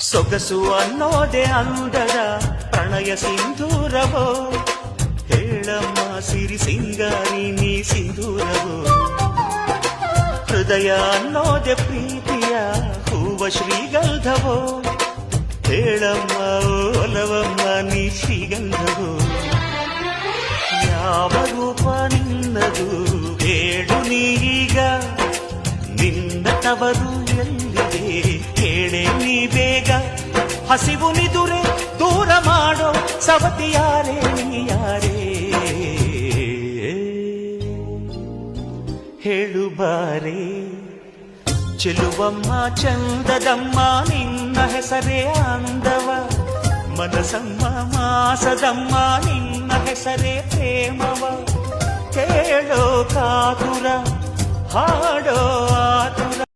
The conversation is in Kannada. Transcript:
ಸೊಗಸು ಅನ್ನೋದೆ ಅಂದದ ಪ್ರಣಯ ಸಿಂಧೂರವೋ, ಹೇಳಮ್ಮ ಸಿರಿ ಸಿಂಗಾರಿ ನೀ ಸಿಂಧೂರವೋ. ಹೃದಯ ಅನ್ನೋದೆ ಪ್ರೀತಿಯ ಹೂವ ಶ್ರೀಗಂಧವೋ, ಹೇಳಮ್ಮ ಒಲವಮ್ಮ ನೀ ಶ್ರೀಗಂಧವೋ. ಯಾವ ರೂಪ ನಿನ್ನದು ಹೇಳು ನೀಗ, ನಿನ್ನ ತವರು ಎಲ್ಲಿದೆ ಕೇಳೆ ನೀ ಬೇಗ. ಹಸಿವು ನಿದುರೆ ದೂರ ಮಾಡೋ ಸವತಿಯಾರೇ ನೀಯಾರೇ, ಹೇಳು ಬಾರೇ. ಚೆಲುವಮ್ಮ ಚಂದದಮ್ಮ ನಿನ್ನ ಹೆಸರೇ ಅಂದವ, ಮನಸಮ್ಮ ಮಾಸದಮ್ಮ ನಿನ್ನ ಹೆಸರೇ ಪ್ರೇಮವ. ಕೇಳೋ ಕಾತುರ ಹಾಡೋ